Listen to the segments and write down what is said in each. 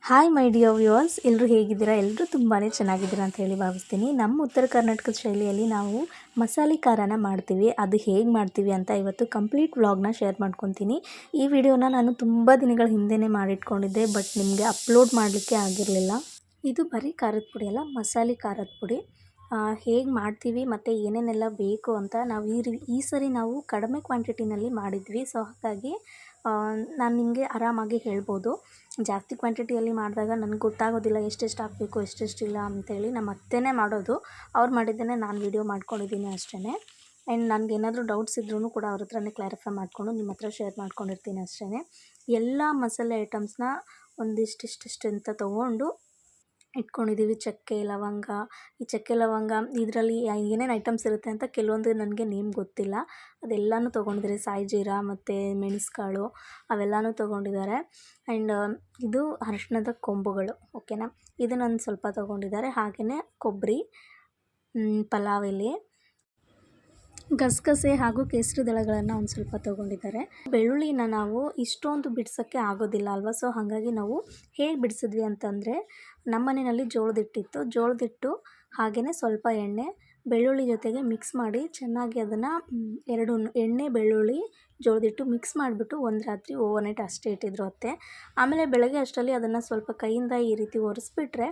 Hi my dear viewers, ಎಲ್ಲರೂ ಹೇಗಿದ್ದೀರಾ? ಎಲ್ಲರೂ ತುಂಬಾ ಚೆನ್ನಾಗಿದ್ದೀರಾ ಅಂತ ಹೇಳಿ ಭಾವಿಸ್ತೀನಿ. ನಮ್ಮ ಉತ್ತರ ಕರ್ನಾಟಕದ ಶೈಲಿಯಲ್ಲಿ ನಾವು ಮಸಾಲೆ ಖಾರನ ಮಾಡ್ತೀವಿ. ಅದು ಹೇಗೆ ಮಾಡ್ತೀವಿ ಅಂತ ಇವತ್ತು ಕಂಪ್ಲೀಟ್ ವ್ಲಾಗ್ನ ಶೇರ್ ಮಾಡ್ಕೊತೀನಿ. ಈ ವಿಡಿಯೋನ ನಾನು ತುಂಬ ದಿನಗಳ ಹಿಂದೆನೇ ಮಾಡಿಟ್ಕೊಂಡಿದ್ದೆ, ಬಟ್ ನಿಮಗೆ ಅಪ್ಲೋಡ್ ಮಾಡಲಿಕ್ಕೆ ಆಗಿರಲಿಲ್ಲ. ಇದು ಬರೀ ಖಾರದ ಪುಡಿ ಅಲ್ಲ, ಮಸಾಲೆ ಖಾರದ ಪುಡಿ. ಹೇಗೆ ಮಾಡ್ತೀವಿ ಮತ್ತು ಏನೇನೆಲ್ಲ ಬೇಕು ಅಂತ ನಾವು ಈ ಸರಿ ನಾವು ಕಡಿಮೆ ಕ್ವಾಂಟಿಟಿನಲ್ಲಿ ಮಾಡಿದ್ವಿ. ಸೊ ಹಾಗಾಗಿ ನಾನು ನಿಮಗೆ ಆರಾಮಾಗಿ ಹೇಳ್ಬೋದು. ಜಾಸ್ತಿ ಕ್ವಾಂಟಿಟಿಯಲ್ಲಿ ಮಾಡಿದಾಗ ನನಗೆ ಗೊತ್ತಾಗೋದಿಲ್ಲ ಎಷ್ಟೆಷ್ಟು ಹಾಕಬೇಕು ಎಷ್ಟೆಷ್ಟಿಲ್ಲ ಅಂತೇಳಿ. ನಮ್ಮ ಅತ್ತೆನೇ ಮಾಡೋದು, ಅವ್ರು ಮಾಡಿದ್ದನ್ನೇ ನಾನು ವೀಡಿಯೋ ಮಾಡ್ಕೊಂಡಿದ್ದೀನಿ ಅಷ್ಟೇ. ಆ್ಯಂಡ್ ನನಗೇನಾದರೂ ಡೌಟ್ಸ್ ಇದ್ರೂ ಕೂಡ ಅವ್ರ ಹತ್ರನೇ ಕ್ಲಾರಿಫೈ ಮಾಡಿಕೊಂಡು ನಿಮ್ಮ ಹತ್ರ ಶೇರ್ ಮಾಡ್ಕೊಂಡಿರ್ತೀನಿ ಅಷ್ಟೇ. ಎಲ್ಲ ಮಸಾಲೆ ಐಟಮ್ಸ್ನ ಒಂದಿಷ್ಟಿಷ್ಟು ಅಂತ ತೊಗೊಂಡು ಇಟ್ಕೊಂಡಿದ್ದೀವಿ. ಚಕ್ಕೆ ಲವಂಗ, ಈ ಚಕ್ಕೆ ಲವಂಗ ಇದರಲ್ಲಿ ಏನೇನು ಐಟಮ್ಸ್ ಇರುತ್ತೆ ಅಂತ ಕೆಲವೊಂದು ನನಗೆ ನೇಮ್ ಗೊತ್ತಿಲ್ಲ, ಅದೆಲ್ಲನೂ ತೊಗೊಂಡಿದ್ದಾರೆ. ಸಾಯಿ ಜೀರಾ ಮತ್ತು ಮೆಣಸುಕಾಳು ಅವೆಲ್ಲನೂ ತೊಗೊಂಡಿದ್ದಾರೆ. ಆ್ಯಂಡ್ ಇದು ಅರಿಶಿಣದ ಕೊಂಬುಗಳು, ಓಕೆನಾ, ಇದನ್ನೊಂದು ಸ್ವಲ್ಪ ತೊಗೊಂಡಿದ್ದಾರೆ. ಹಾಗೆಯೇ ಕೊಬ್ಬರಿ, ಪಲಾವ್ ಎಲೆ, ಗಸಗಸೆ ಹಾಗೂ ಕೇಸರಿ ದಳಗಳನ್ನು ಒಂದು ಸ್ವಲ್ಪ ತೊಗೊಂಡಿದ್ದಾರೆ. ಬೆಳ್ಳುಳ್ಳಿನ ನಾವು ಇಷ್ಟೊಂದು ಬಿಡ್ಸೋಕ್ಕೆ ಆಗೋದಿಲ್ಲ ಅಲ್ವಾ. ಸೊ ಹಾಗಾಗಿ ನಾವು ಹೇಗೆ ಬಿಡಿಸಿದ್ವಿ ಅಂತಂದರೆ, ನಮ್ಮ ಮನೆಯಲ್ಲಿ ಜೋಳದಿಟ್ಟಿತ್ತು. ಜೋಳದಿಟ್ಟು ಹಾಗೆಯೇ ಸ್ವಲ್ಪ ಎಣ್ಣೆ ಬೆಳ್ಳುಳ್ಳಿ ಜೊತೆಗೆ ಮಿಕ್ಸ್ ಮಾಡಿ ಚೆನ್ನಾಗಿ ಅದನ್ನು ಎಣ್ಣೆ ಬೆಳ್ಳುಳ್ಳಿ ಜೋಳದಿಟ್ಟು ಮಿಕ್ಸ್ ಮಾಡಿಬಿಟ್ಟು ಒಂದು ರಾತ್ರಿ ಓವರ್ನೈಟ್ ಅಷ್ಟೇ ಇಟ್ಟಿದ್ರು ಅತ್ತೆ. ಆಮೇಲೆ ಬೆಳಗ್ಗೆ ಅಷ್ಟರಲ್ಲಿ ಅದನ್ನು ಸ್ವಲ್ಪ ಕೈಯಿಂದ ಈ ರೀತಿ ಒರೆಸ್ಬಿಟ್ರೆ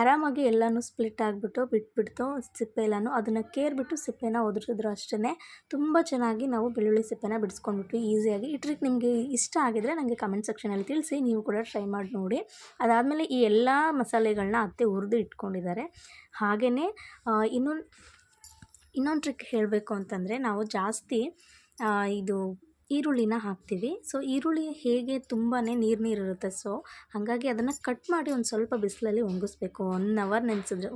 ಆರಾಮಾಗಿ ಎಲ್ಲನೂ ಸ್ಪ್ಲಿಟ್ ಆಗಿಬಿಟ್ಟು ಬಿಟ್ಬಿಡ್ತು ಸಿಪ್ಪೆ ಎಲ್ಲನೂ. ಅದನ್ನು ಕೇರ್ಬಿಟ್ಟು ಸಿಪ್ಪೆನ ಒದರಿಸಿದ್ರು ಅಷ್ಟೇ. ತುಂಬ ಚೆನ್ನಾಗಿ ನಾವು ಬೆಳ್ಳುಳ್ಳಿ ಸಿಪ್ಪೆನ ಬಿಡಿಸ್ಕೊಂಡ್ಬಿಟ್ವಿ ಈಸಿಯಾಗಿ. ಈ ಟ್ರಿಕ್ ನಿಮಗೆ ಇಷ್ಟ ಆಗಿದರೆ ನನಗೆ ಕಮೆಂಟ್ ಸೆಕ್ಷನಲ್ಲಿ ತಿಳಿಸಿ, ನೀವು ಕೂಡ ಟ್ರೈ ಮಾಡಿ ನೋಡಿ. ಅದಾದಮೇಲೆ ಈ ಎಲ್ಲ ಮಸಾಲೆಗಳನ್ನ ಅತ್ತೆ ಹುರಿದು ಇಟ್ಕೊಂಡಿದ್ದಾರೆ. ಹಾಗೆಯೇ ಇನ್ನೊಂದು ಟ್ರಿಕ್ ಹೇಳಬೇಕು ಅಂತಂದರೆ, ನಾವು ಜಾಸ್ತಿ ಇದು ಈರುಳ್ಳಿನ ಹಾಕ್ತೀವಿ. ಸೊ ಈರುಳ್ಳಿ ಹೇಗೆ ತುಂಬಾ ನೀರಿರುತ್ತೆ. ಸೊ ಹಾಗಾಗಿ ಅದನ್ನು ಕಟ್ ಮಾಡಿ ಒಂದು ಸ್ವಲ್ಪ ಬಿಸಿಲಲ್ಲಿ ಒಣಗಿಸ್ಬೇಕು. 1 ಅವರ್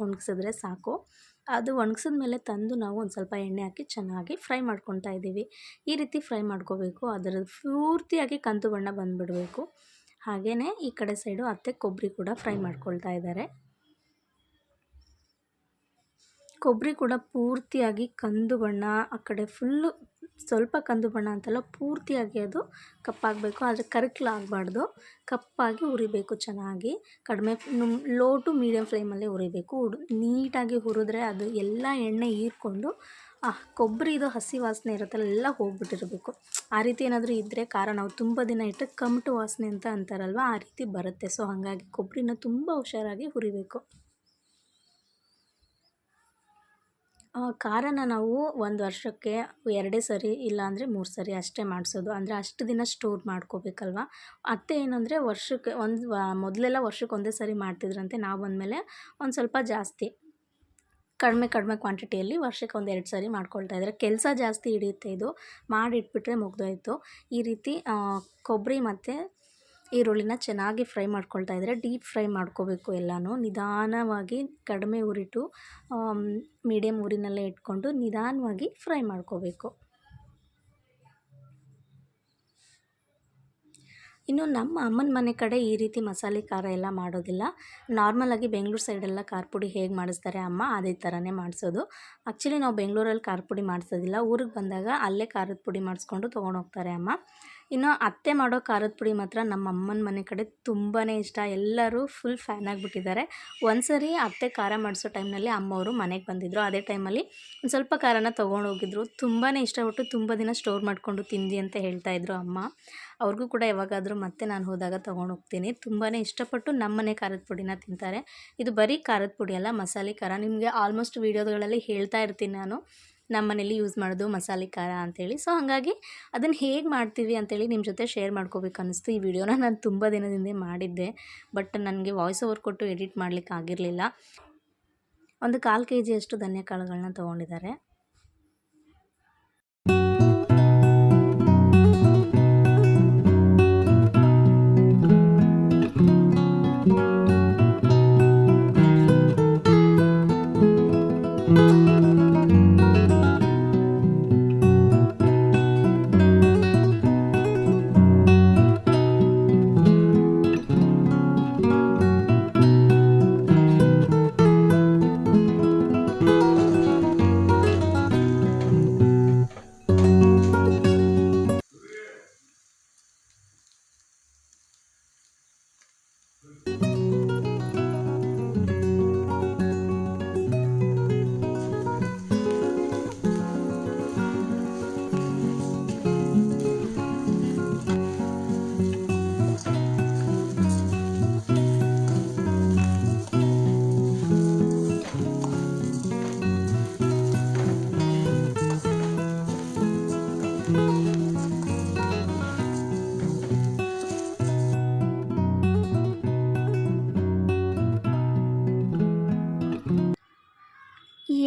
ಒಣಗಿಸಿದ್ರೆ ಸಾಕು. ಅದು ಒಣಗಿಸಿದ ಮೇಲೆ ತಂದು ನಾವು ಒಂದು ಸ್ವಲ್ಪ ಎಣ್ಣೆ ಹಾಕಿ ಚೆನ್ನಾಗಿ ಫ್ರೈ ಮಾಡ್ಕೊತಾ ಇದ್ದೀವಿ. ಈ ರೀತಿ ಫ್ರೈ ಮಾಡ್ಕೋಬೇಕು. ಅದರ ಪೂರ್ತಿಯಾಗಿ ಕಂದು ಬಣ್ಣ ಬಂದುಬಿಡಬೇಕು. ಹಾಗೆಯೇ ಈ ಕಡೆ ಸೈಡು ಅತ್ತೆ ಕೊಬ್ಬರಿ ಕೂಡ ಫ್ರೈ ಮಾಡ್ಕೊಳ್ತಾ ಇದ್ದಾರೆ. ಕೊಬ್ಬರಿ ಕೂಡ ಪೂರ್ತಿಯಾಗಿ ಕಂದು ಬಣ್ಣ, ಆ ಕಡೆ ಫುಲ್ಲು ಸ್ವಲ್ಪ ಕಂದು ಬಣ್ಣ ಅಂತಲ್ಲ, ಪೂರ್ತಿಯಾಗಿ ಅದು ಕಪ್ಪಾಗಬೇಕು. ಆದರೆ ಕರಕಲಾಗಬಾರ್ದು, ಕಪ್ಪಾಗಿ ಹುರಿಬೇಕು ಚೆನ್ನಾಗಿ. ಕಡಿಮೆ ಲೋ ಟು ಮೀಡಿಯಮ್ ಫ್ಲೇಮಲ್ಲೇ ಹುರಿಬೇಕು. ನೀಟಾಗಿ ಹುರಿದ್ರೆ ಅದು ಎಲ್ಲ ಎಣ್ಣೆ ಹೀರ್ಕೊಂಡು ಕೊಬ್ಬರಿದು ಹಸಿ ವಾಸನೆ ಇರುತ್ತಲ್ಲ ಎಲ್ಲ ಹೋಗ್ಬಿಟ್ಟಿರಬೇಕು. ಆ ರೀತಿ ಏನಾದರೂ ಇದ್ದರೆ ಖಾರ ನಾವು ತುಂಬ ದಿನ ಇಟ್ಟು ಕಮಟು ವಾಸನೆ ಅಂತ ಅಂತಾರಲ್ವ, ಆ ರೀತಿ ಬರುತ್ತೆ. ಸೊ ಹಾಗಾಗಿ ಕೊಬ್ಬರಿನ ತುಂಬ ಹುಷಾರಾಗಿ ಹುರಿಬೇಕು. ಖಾರನ ನಾವು 1 ವರ್ಷಕ್ಕೆ 2 ಸರಿ ಇಲ್ಲಾಂದರೆ 3 ಸರಿ ಅಷ್ಟೇ ಮಾಡಿಸೋದು. ಅಂದರೆ ಅಷ್ಟು ದಿನ ಸ್ಟೋರ್ ಮಾಡ್ಕೋಬೇಕಲ್ವ. ಅತ್ತೆ ಏನಂದರೆ ವರ್ಷಕ್ಕೆ ಮೊದಲೆಲ್ಲ ವರ್ಷಕ್ಕೆ ಒಂದೇ ಸರಿ ಮಾಡ್ತಿದ್ರಂತೆ. ನಾವು ಬಂದಮೇಲೆ ಒಂದು ಸ್ವಲ್ಪ ಜಾಸ್ತಿ ಕಡಿಮೆ ಕ್ವಾಂಟಿಟಿಯಲ್ಲಿ ವರ್ಷಕ್ಕೆ 1-2 ಸರಿ ಮಾಡ್ಕೊಳ್ತಾ ಇದ್ದಾರೆ. ಕೆಲಸ ಜಾಸ್ತಿ ಹಿಡಿಯುತ್ತೆ, ಇದು ಮಾಡಿಟ್ಬಿಟ್ರೆ ಮುಗ್ದೋಯ್ತು. ಈ ರೀತಿ ಕೊಬ್ಬರಿ ಮತ್ತು ಈರುಳ್ಳಿನ ಚೆನ್ನಾಗಿ ಫ್ರೈ ಮಾಡ್ಕೊಳ್ತಾ ಇದ್ದಾರೆ. ಡೀಪ್ ಫ್ರೈ ಮಾಡ್ಕೋಬೇಕು ಎಲ್ಲನೂ. ನಿಧಾನವಾಗಿ ಕಡಿಮೆ ಉರಿಟು ಮೀಡಿಯಮ್ ಉರಿನಲ್ಲೇ ಇಟ್ಕೊಂಡು ನಿಧಾನವಾಗಿ ಫ್ರೈ ಮಾಡ್ಕೋಬೇಕು. ಇನ್ನು ನಮ್ಮ ಅಮ್ಮನ ಮನೆ ಕಡೆ ಈ ರೀತಿ ಮಸಾಲೆ ಖಾರ ಎಲ್ಲ ಮಾಡೋದಿಲ್ಲ. ನಾರ್ಮಲಾಗಿ ಬೆಂಗಳೂರು ಸೈಡೆಲ್ಲ ಖಾರ ಪುಡಿ ಹೇಗೆ ಮಾಡಿಸ್ತಾರೆ ಅಮ್ಮ, ಅದೇ ಥರನೇ ಮಾಡಿಸೋದು. ಆ್ಯಕ್ಚುಲಿ ನಾವು ಬೆಂಗಳೂರಲ್ಲಿ ಖಾರ ಪುಡಿ ಮಾಡಿಸೋದಿಲ್ಲ. ಊರಿಗೆ ಬಂದಾಗ ಅಲ್ಲೇ ಖಾರದ ಪುಡಿ ಮಾಡಿಸ್ಕೊಂಡು ತೊಗೊಂಡೋಗ್ತಾರೆ ಅಮ್ಮ. ಇನ್ನು ಅತ್ತೆ ಮಾಡೋ ಖಾರದ ಪುಡಿ ಮಾತ್ರ ನಮ್ಮ ಅಮ್ಮನ ಮನೆ ಕಡೆ ತುಂಬಾ ಇಷ್ಟ. ಎಲ್ಲರೂ ಫುಲ್ ಫ್ಯಾನ್ ಆಗಿಬಿಟ್ಟಿದ್ದಾರೆ. ಒಂದು ಸರಿ ಅತ್ತೆ ಖಾರ ಮಾಡಿಸೋ ಟೈಮ್ನಲ್ಲಿ ಅಮ್ಮವರು ಮನೆಗೆ ಬಂದಿದ್ದರು. ಅದೇ ಟೈಮಲ್ಲಿ ಒಂದು ಸ್ವಲ್ಪ ಖಾರನ ತೊಗೊಂಡೋಗಿದ್ರು. ತುಂಬಾ ಇಷ್ಟಪಟ್ಟು ತುಂಬ ದಿನ ಸ್ಟೋರ್ ಮಾಡಿಕೊಂಡು ತಿಂದು ಅಂತ ಹೇಳ್ತಾಯಿದ್ರು ಅಮ್ಮ. ಅವ್ರಿಗೂ ಕೂಡ ಯಾವಾಗಾದರೂ ಮತ್ತೆ ನಾನು ಹೋದಾಗ ತೊಗೊಂಡೋಗ್ತೀನಿ. ತುಂಬಾ ಇಷ್ಟಪಟ್ಟು ನಮ್ಮನೆ ಖಾರದ ಪುಡಿನ ತಿಂತಾರೆ. ಇದು ಬರೀ ಖಾರದ ಪುಡಿ ಅಲ್ಲ, ಮಸಾಲೆ ಖಾರ. ನಿಮಗೆ ಆಲ್ಮೋಸ್ಟ್ ವೀಡಿಯೋಗಳಲ್ಲಿ ಹೇಳ್ತಾ ಇರ್ತೀನಿ ನಾನು. ನಮ್ಮ ಮನೇಲಿ ಯೂಸ್ ಮಾಡೋದು ಮಸಾಲೆ ಖಾರ ಅಂಥೇಳಿ. ಸೊ ಹಾಗಾಗಿ ಅದನ್ನು ಹೇಗೆ ಮಾಡ್ತೀವಿ ಅಂಥೇಳಿ ನಿಮ್ಮ ಜೊತೆ ಶೇರ್ ಮಾಡ್ಕೋಬೇಕು ಅನ್ನಿಸ್ತು. ಈ ವಿಡಿಯೋನ ನಾನು ತುಂಬ ದಿನದಿಂದ ಮಾಡಿದ್ದೆ, ಬಟ್ ನನಗೆ ವಾಯ್ಸ್ ಓವರ್ ಕೊಟ್ಟು ಎಡಿಟ್ ಮಾಡಲಿಕ್ಕೆ ಆಗಿರಲಿಲ್ಲ. ಒಂದು 1/4 kg ಧನಿಯಾ ಕಾಳುಗಳನ್ನ ತೊಗೊಂಡಿದ್ದಾರೆ.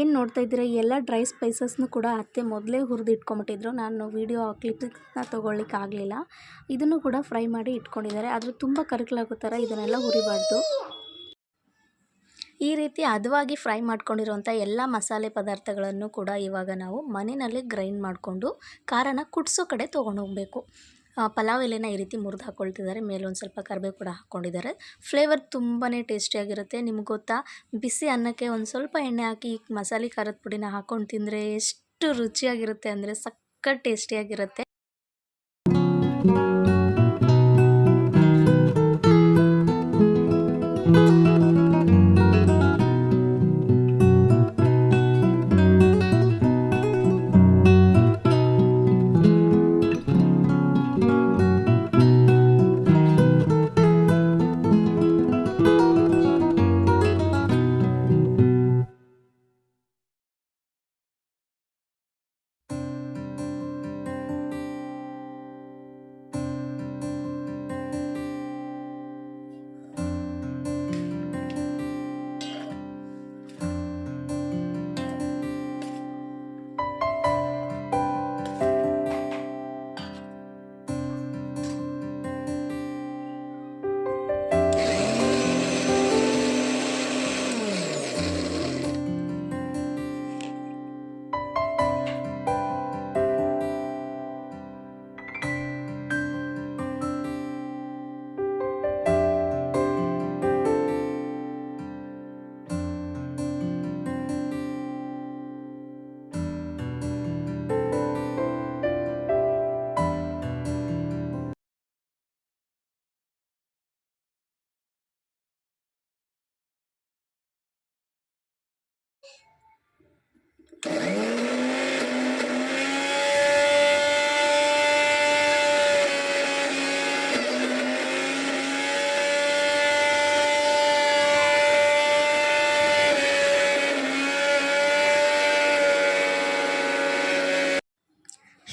ಏನು ನೋಡ್ತಾ ಇದ್ದೀರಾ, ಎಲ್ಲ ಡ್ರೈ ಸ್ಪೈಸಸ್ನು ಕೂಡ ಅತ್ತೆ ಮೊದಲೇ ಹುರಿದು ಇಟ್ಕೊಂಬಿಟ್ಟಿದ್ರು. ನಾನು ವೀಡಿಯೋ ಕ್ಲಿಪ್ನ ತೊಗೊಳ್ಳಿಕ್ಕೆ ಆಗಲಿಲ್ಲ. ಇದನ್ನು ಕೂಡ ಫ್ರೈ ಮಾಡಿ ಇಟ್ಕೊಂಡಿದ್ದಾರೆ. ಆದರೆ ತುಂಬ ಕರಕಲಾಗೋ ಥರ ಇದನ್ನೆಲ್ಲ ಹುರಿಬಾರ್ದು. ಈ ರೀತಿ ಹದವಾಗಿ ಫ್ರೈ ಮಾಡ್ಕೊಂಡಿರುವಂಥ ಎಲ್ಲ ಮಸಾಲೆ ಪದಾರ್ಥಗಳನ್ನು ಕೂಡ ಇವಾಗ ನಾವು ಮನೆಯಲ್ಲೇ ಗ್ರೈಂಡ್ ಮಾಡಿಕೊಂಡು ಖಾರನ ಕುದಿಸೋ ಕಡೆ ತೊಗೊಂಡೋಗಬೇಕು. ಪಲಾವ್ ಎಲೆನ ಈ ರೀತಿ ಮುರಿದು ಹಾಕ್ಕೊಳ್ತಿದ್ದಾರೆ. ಮೇಲೆ ಒಂದು ಸ್ವಲ್ಪ ಕರಿಬೇವು ಕೂಡ ಹಾಕ್ಕೊಂಡಿದ್ದಾರೆ. ಫ್ಲೇವರ್ ತುಂಬಾ ಟೇಸ್ಟಿಯಾಗಿರುತ್ತೆ. ನಿಮ್ಗೆ ಗೊತ್ತಾ, ಬಿಸಿ ಅನ್ನಕ್ಕೆ ಒಂದು ಸ್ವಲ್ಪ ಎಣ್ಣೆ ಹಾಕಿ ಮಸಾಲೆ ಖಾರದ ಪುಡಿನ ಹಾಕ್ಕೊಂಡು ತಿಂದರೆ ಎಷ್ಟು ರುಚಿಯಾಗಿರುತ್ತೆ ಅಂದರೆ ಸಖತ್ ಟೇಸ್ಟಿಯಾಗಿರುತ್ತೆ.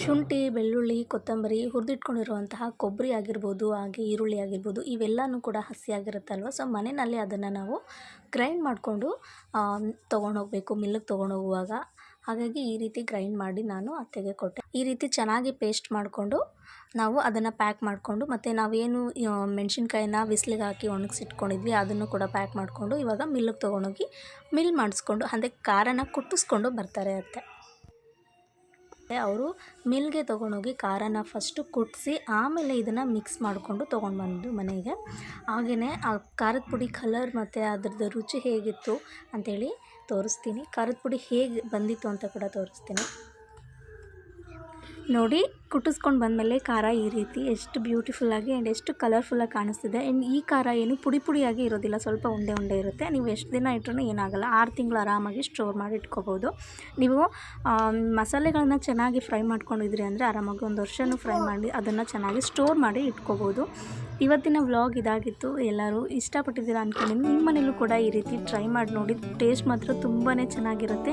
ಶುಂಠಿ, ಬೆಳ್ಳುಳ್ಳಿ, ಕೊತ್ತಂಬರಿ, ಹುರಿದಿಟ್ಕೊಂಡಿರುವಂತಹ ಕೊಬ್ಬರಿ ಆಗಿರ್ಬೋದು, ಹಾಗೆ ಈರುಳ್ಳಿ ಆಗಿರ್ಬೋದು, ಇವೆಲ್ಲವೂ ಕೂಡ ಹಸಿಯಾಗಿರುತ್ತಲ್ವ. ಸೊ ಮನೆಯಲ್ಲಿ ಅದನ್ನು ನಾವು ಗ್ರೈಂಡ್ ಮಾಡಿಕೊಂಡು ತೊಗೊಂಡೋಗಬೇಕು ಮಿಲ್ಲಿಗೆ ತೊಗೊಂಡೋಗುವಾಗ. ಹಾಗಾಗಿ ಈ ರೀತಿ ಗ್ರೈಂಡ್ ಮಾಡಿ ನಾನು ಅತ್ತೆಗೆ ಕೊಟ್ಟೆ. ಈ ರೀತಿ ಚೆನ್ನಾಗಿ ಪೇಸ್ಟ್ ಮಾಡಿಕೊಂಡು ನಾವು ಅದನ್ನು ಪ್ಯಾಕ್ ಮಾಡಿಕೊಂಡು, ಮತ್ತು ನಾವೇನು ಮೆಣಸಿನ್ಕಾಯಿನ ಬಿಸಿಲಿಗೆ ಹಾಕಿ ಒಣಗಿಸಿಟ್ಕೊಂಡಿದ್ವಿ ಅದನ್ನು ಕೂಡ ಪ್ಯಾಕ್ ಮಾಡಿಕೊಂಡು ಇವಾಗ ಮಿಲ್ಲಿಗೆ ತೊಗೊಂಡೋಗಿ ಮಿಲ್ ಮಾಡಿಸ್ಕೊಂಡು, ಅಂದರೆ ಖಾರನ ಕುಟ್ಟಿಸ್ಕೊಂಡು ಬರ್ತಾರೆ ಅತ್ತೆ. ಅವರು ಮಿಲ್ಗೆ ತೊಗೊಂಡೋಗಿ ಖಾರನ ಫಸ್ಟು ಕುಟ್ಟಿಸಿ ಆಮೇಲೆ ಇದನ್ನು ಮಿಕ್ಸ್ ಮಾಡಿಕೊಂಡು ತೊಗೊಂಡು ಬಂದು ಮನೆಗೆ. ಹಾಗೆಯೇ ಆ ಖಾರದ ಪುಡಿ ಕಲರ್ ಮತ್ತು ಅದ್ರದ್ದು ರುಚಿ ಹೇಗಿತ್ತು ಅಂಥೇಳಿ ತೋರಿಸ್ತೀನಿ. ಖಾರದ ಪುಡಿ ಹೇಗೆ ಬಂದಿತ್ತು ಅಂತ ಕೂಡ ತೋರಿಸ್ತೀನಿ ನೋಡಿ. ಕುಟ್ಟಿಸ್ಕೊಂಡು ಬಂದಮೇಲೆ ಖಾರ ಈ ರೀತಿ ಎಷ್ಟು ಬ್ಯೂಟಿಫುಲ್ಲಾಗಿ ಆ್ಯಂಡ್ ಎಷ್ಟು ಕಲರ್ಫುಲ್ಲಾಗಿ ಕಾಣಿಸ್ತಿದೆ. ಆ್ಯಂಡ್ ಈ ಖಾರ ಏನು ಪುಡಿ ಪುಡಿಯಾಗಿ ಇರೋದಿಲ್ಲ, ಸ್ವಲ್ಪ ಉಂಡೆ ಉಂಡೆ ಇರುತ್ತೆ. ನೀವು ಎಷ್ಟು ದಿನ ಇಟ್ಟರೂ ಏನಾಗಲ್ಲ, 6 ತಿಂಗಳು ಆರಾಮಾಗಿ ಸ್ಟೋರ್ ಮಾಡಿ ಇಟ್ಕೋಬೋದು. ನೀವು ಮಸಾಲೆಗಳನ್ನ ಚೆನ್ನಾಗಿ ಫ್ರೈ ಮಾಡ್ಕೊಂಡಿದ್ರಿ ಅಂದರೆ ಆರಾಮಾಗಿ 1 ವರ್ಷವೂ ಫ್ರೈ ಮಾಡಿ ಅದನ್ನು ಚೆನ್ನಾಗಿ ಸ್ಟೋರ್ ಮಾಡಿ ಇಟ್ಕೋಬೋದು. ಇವತ್ತಿನ ವ್ಲಾಗ್ ಇದಾಗಿತ್ತು. ಎಲ್ಲರೂ ಇಷ್ಟಪಟ್ಟಿದ್ದೀರಾ ಅಂದ್ಕೊಂಡಿದ್ದೀನಿ. ನಿಮ್ಮ ಮನೇಲೂ ಕೂಡ ಈ ರೀತಿ ಟ್ರೈ ಮಾಡಿ ನೋಡಿ, ಟೇಸ್ಟ್ ಮಾತ್ರ ತುಂಬಾ ಚೆನ್ನಾಗಿರುತ್ತೆ.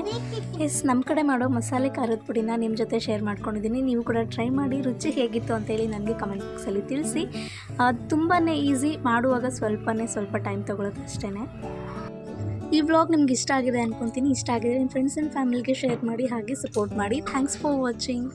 ನಮ್ಮ ಕಡೆ ಮಾಡೋ ಮಸಾಲೆ ಖಾರದ ಪುಡಿನ ನಿಮ್ಮ ಜೊತೆ ಶೇರ್ ಮಾಡ್ಕೊಂಡಿದ್ದೀನಿ. ನೀವು ಕೂಡ ಟ್ರೈ ಮಾಡಿ ರುಚಿ ಹೇಗಿತ್ತು ಅಂತೇಳಿ ನನಗೆ ಕಮೆಂಟ್ ಬಾಕ್ಸಲ್ಲಿ ತಿಳಿಸಿ. ತುಂಬಾ ಈಸಿ, ಮಾಡುವಾಗ ಸ್ವಲ್ಪ ಟೈಮ್ ತೊಗೊಳುತ್ತೆ ಅಷ್ಟೇ. ಈ ವ್ಲಾಗ್ ನಿಮ್ಗೆ ಇಷ್ಟ ಆಗಿದೆ ಅಂದ್ಕೊತೀನಿ. ಇಷ್ಟ ಆಗಿದೆ ನಿಮ್ಮ ಫ್ರೆಂಡ್ಸ್ ಆ್ಯಂಡ್ ಫ್ಯಾಮಿಲಿಗೆ ಶೇರ್ ಮಾಡಿ, ಹಾಗೆ ಸಪೋರ್ಟ್ ಮಾಡಿ. Thanks for watching.